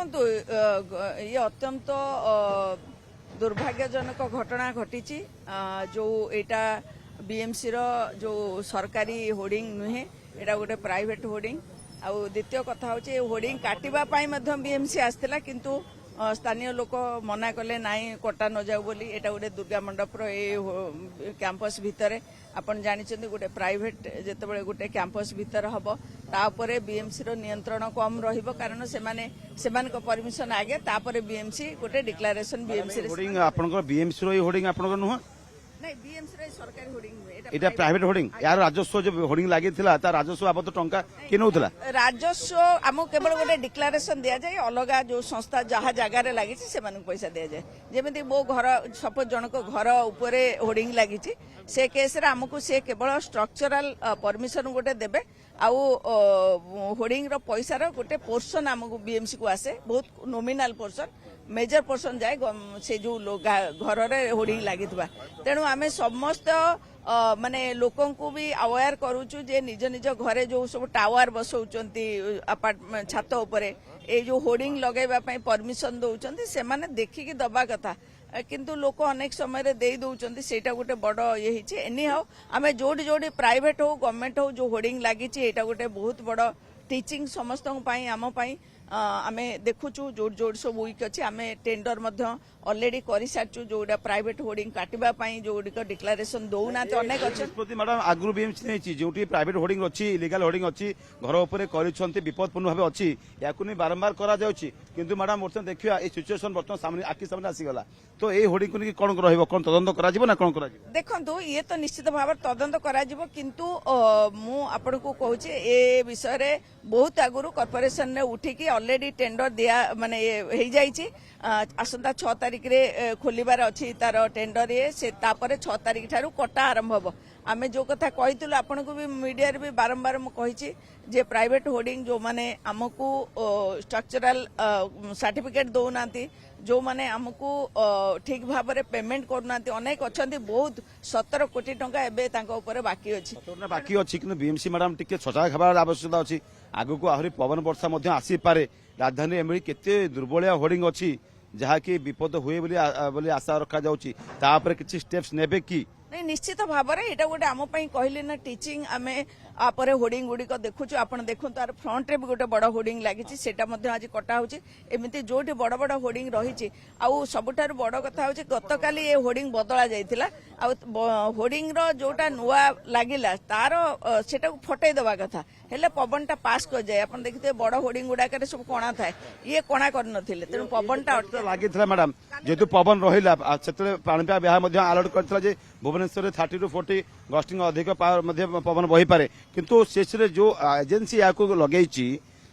ये अत्यंत दुर्भाग्यजनक घटना घटी जो एटा बीएमसी रो जो सरकारी होर्डिंग नुहे एटा गोटे प्राइवेट होर्डिंग आ द्वितीय कथा होचे होर्डिंग काटिबा पाई मध्यम बीएमसी आस्थिला किंतु स्थानीय लोक मना कले नाई कटा न जाऊ बोली एटा गोटे दुर्गा मंडप रो ए कैंपस भितर आपण जानिचंदी गोटे प्राइवेट जेतेबेले गोटे कैंपस भितर हबो तापरे बीएमसी रो नियंत्रण कम रहिबो कारण सेमान को परमिशन आगे तापरे बीएमसी गोटे डिक्लेरेशन बीएमसी होर्डिंग आपनकर बीएमसी रो होर्डिंग आपनकर नुह नहीं बीएमसी रो सरकारी होर्डिंग एटा प्राइवेट होर्डिंग यार राजस्व जो होर्डिंग लागि थिला ता राजस्व बाबत टंका के नउतला राजस्व आमो केवल गोटे डिक्लेरेशन दिया जाए अलगा जो संस्था जहाँ जगार लगी से पैसा दि जाए जमी मो घर सपोज जनक घर उपरे होर्डिंग लगी से केस रे आमको से केवल स्ट्रक्चरल परमिशन गोटे देबे आउ होर्डिंग रो पैसा रो गोटे पोर्शन आमको बीएमसी को आसे बहुत नॉमिनल पोर्शन मेजर पोर्शन जाए से जो घर रे होर्डिंग लगी तेणु आमे समस्त माने लोकों को भी अवेयर करूचु जे निज निज घरे जो सब टावर बसौचंती अपार्टमेंट छात उपरे ए जो होर्डिंग लगेबा पई परमिशन दउचंती से माने देखि कि दबा कथा किंतु लोक अनेक समय रे देई दउचंती सेटा गोटे बड़ ये हिचे एनी हाउ आमे जोडी जोडी प्राइवेट हो गवर्नमेंट हो जो होर्डिंग लागि छि एटा गोटे बहुत बड़ टीचिंग समस्त पई आम पई आमे देखुचु जोड़ जोड़ सब वीक अच्छी आम टेंडर ऑलरेडी कर सारचु जोड़ा प्राइवेट होर्डिंग काटिबा पई जोड़िक डिक्लेरेशन दौना अनेक अच्छे मैडम आगु बीएमसी नहीं जो प्राइवेट होर्डिंग अच्छी इलीगल होर्डिंग अच्छी घर उपर कर विपदपूर्ण भाव अच्छी या बारंबार करा किंतु मैडम बर्तमान देखिए ये सिचुएशन बर्तमान सामने आखि सामने आसीगला तो ये होर्डिंग को कौन रहिबो कौन तदंत करा जिवो ना कौन करा जिवो देखंतु ये तो निश्चित भाव तदंत करा जिवो किंतु मु आपन को कहूची ए विषय रे बहुत आगुरु कॉर्पोरेशन ने उठिकी ऑलरेडी टेंडर दिया माने हे जाईची आसंता 6 तारिख रे खोलिबार अछि तार टेंडर ये से तापरे 6 तारिख ठारू कटा आरंभ हबो आमे जो कथा कहितुल आपन को भी मीडिया रे भी बारंबार म कहिची जे प्राइवेट होर्डिंग जो माने हमकु स्ट्रक्चरल सर्टिफिकेट दौनाती जो माने हमकु ठीक भाव रे पेमेंट करनाती अनेक अछंती बहुत 17 कोटी टंका एबे तांको ऊपर बाकी अछि बाकी अछि किंतु बीएमसी मैडम टिके छटा खबर आवश्यकता अछि आगु को आहरी पवन वर्षा मध्य आसी पारे राजधानी एमडी केते दुर्बलिया होर्डिंग अछि जहाँकि विपद हुए बोली आशा रखा जाउछि ता ऊपर किछि स्टेप्स नेबे की नहीं निश्चित भाव में यहाँ गोटे आम कहले ना टीचिंग आम आपर होर्डिंग गुड़िक देखुचु आप देखो तार फ्रंट रे भी गोटे बड़ होर्डिंग लगी आज कटा होमती जो बड़ बड़ होर्डिंग रही सबुठार बड़ कथा गतकाली ये होर्डिंग बदला जाइतिला होर्डिंग रो जोटा नुआ लागिला तार सेटा फटई दवा कथा हेले पवन टा पास कर जाए आप देखते बड़ होर्डिंग गुड़ाक सब कणा थाए ये कणा कर नथिले तेणु पवन टा लागिथिला मैडम जेतु पवन रहिला सेतले पाणिपा बिहार अलर्ट करथिला जे भुवनेश्वर 30 to 40 गस्टिंग अधिक पवन बही पारे किंतु शेष जो एजेंसी या लगे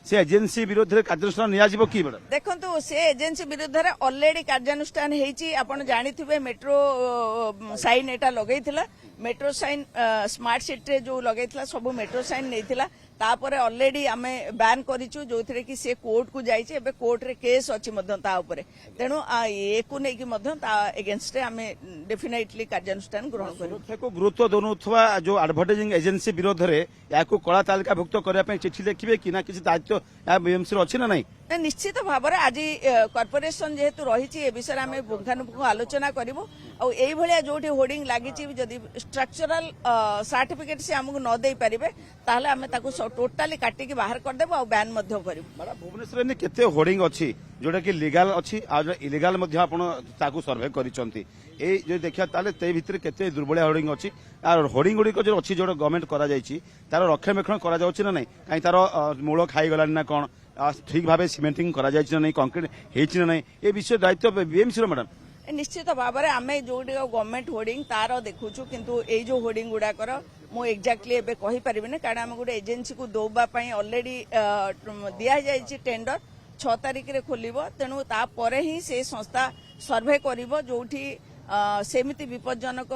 से एजेंसी विरोध में कार्यानुष्ठान नियाजिबो की मैडम देखंतु से एजेंसी विरोध में ऑलरेडी कार्यानुष्ठान हेची आपण जानिथिबे मेट्रो साइन एटा लगेइथिला मेट्रो साइन स्मार्ट सिटी जो लगेइथिला सब मेट्रो साइन नेइथिला तापरे ऑलरेडी आमे बैन करिचु जोथिरे कि से कोर्ट को जाइछे एबे कोर्ट रे केस अछि मध्यम ता ऊपर तेनु एको नै कि मध्यम ता अगेंस्ट आमे डेफिनेटली कार्यानुष्ठान ग्रहण करू सुरक्षा को गुरुत्व दोनुथवा जो एडवर्टाइजिंग एजेंसी विरोध रे याको कला तालिका भुक्त करिया पे चिठी लेखिबे कि ना किछि दायित्व या बीएमसी रो अछि ना नै निश्चित भाव में आज कॉर्पोरेशन जेहेतु रही ए विषय में पुंखानुपुंख आलोचना करूँ आईभलिया जो होर्डिंग लगी जदि स्ट्रक्चरल सर्टिफिकेट से आमको न दे पारे ताहले आमे ताकू टोटाली काटिकी बाहर करदेबो आ बैन मध्य करिवो भुवनेश्वर ने केते होर्डिंग अछि जोटा कि लीगल अछि आ इलीगल मध्य आपण ताकू सर्वे करिसंती ए जो देखिया ताले ते भितर केते दुर्बलिया होर्डिंग अछि आ होर्डिंग गुडी को जो अछि जो गवर्नमेंट करा जायछि तार रक्षणाबेक्षण करा जाउछि ना नै काई तार मूल खाई गलानी ना कोन ठीक भाव सीमेंटिंग करा जायछि ना नै कंक्रीट हेछि ना नै ए विषय दायित्व बीएमसी रो मैडम निश्चित भाव में आम जो गवर्नमेंट होर्डिंग तार देखुचु किंतु ए जो होर्डिंग गुड़ाकर मु एक्जाक्टली एबे कहि परिबिने कारण आम गोटे एजेंसी को दौबा पई ऑलरेडी दिया जायछि टेंडर 6 तारिख रे खोलिबो तेणु ता परे ही से संस्था सर्वे करिवो जोठी सेमिति विपज्जनक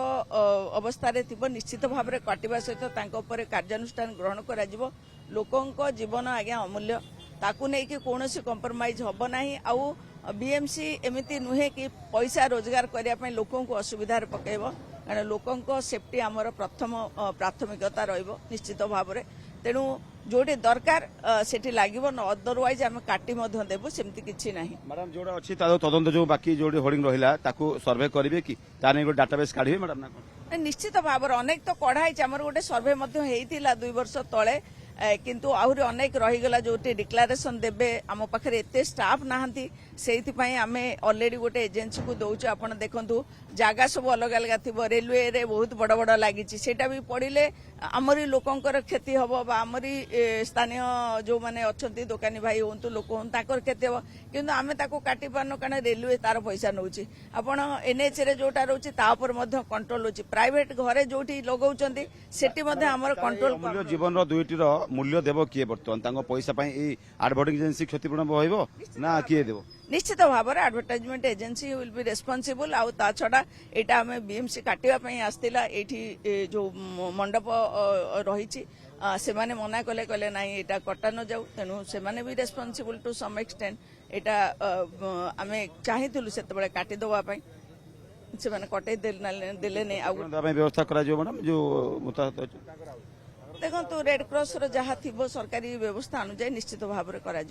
अवस्था रे थिबो निश्चित भाव में काटिबा सहित तांको ऊपर कार्यानुष्ठान ग्रहण करा जिवो लोकंको जीवन आज्ञा अमूल्य ताकू नै कि कोनोसी कंप्रोमाइज हबो नाही आउ बीएमसी एमिति नुहे कि पैसा रोजगार करिया पई लोकों को असुविधा रे पकेबो कारण लोकों को सेफ्टी आमर प्रथम प्राथमिकता रहिबो निश्चित भाव में तेणु जोटी दरकार सेठी लागिबो न अदरवाइज आम काटी मध्य देबु सेमती किछि नाही। मैडम जोड़ा अच्छी तदंत जो बाकी जो होर्डिंग रहा ताकू सर्वे करेंगे कि तार नहीं डाटाबेस काढ़े मैडम ना कौन? निश्चित भाव अनेक तो कढ़ाई आमर गोटे सर्वे होता 2 वर्ष तले किंतु आहरी अनेक रहीगला जो डिक्लारेशन देबे आम पाखे एते स्टाफ नाहांती से आम अलरेडी गोटे एजेन्सी को दौचु आप देखु जगह सब अलग अलग थी रेलवे रे बहुत बड़ बड़ लगी सेटा भी पड़े आमरी लोकंकर क्षति हम आमरी स्थानीय जो मैंने अच्छा दोकानी भाई हूँ लोक हूँ ताकर क्षति हम किंतु आम काटि पारन कारण रेलवे तार पैसा नौ आपण एनएच रे जोटा रोचे कंट्रोल होची प्राइवेट घरे जो लगाउछंती सेठी आमर कंट्रोल मूल्य जीवन दुईटी मूल्य देव किए बर्तमान पैसा एडवर्टाइजिंग एजेंसी क्षतिपूर्ण बहब ना किए देव? निश्चित भाव में advertisement agency will be responsible आउ ता छड़ा एटा हमें बीएमसी काटिया पई आस्तिला एठी जो मंडप रही से माने मना कले कले नहीं एटा कटा न जाऊ तेणु से माने भी रेस्पॉन्सिबल टू सम एक्सटेंट एटा आमे चाहिथिलु सेते बेले काटि दवा पई से माने कटै देले नै आउ व्यवस्था करा जो मैडम जो मुताबिक देखो रेड क्रॉस रो जहाँ थी सरकारी व्यवस्था अनुसार निश्चित भाव में करा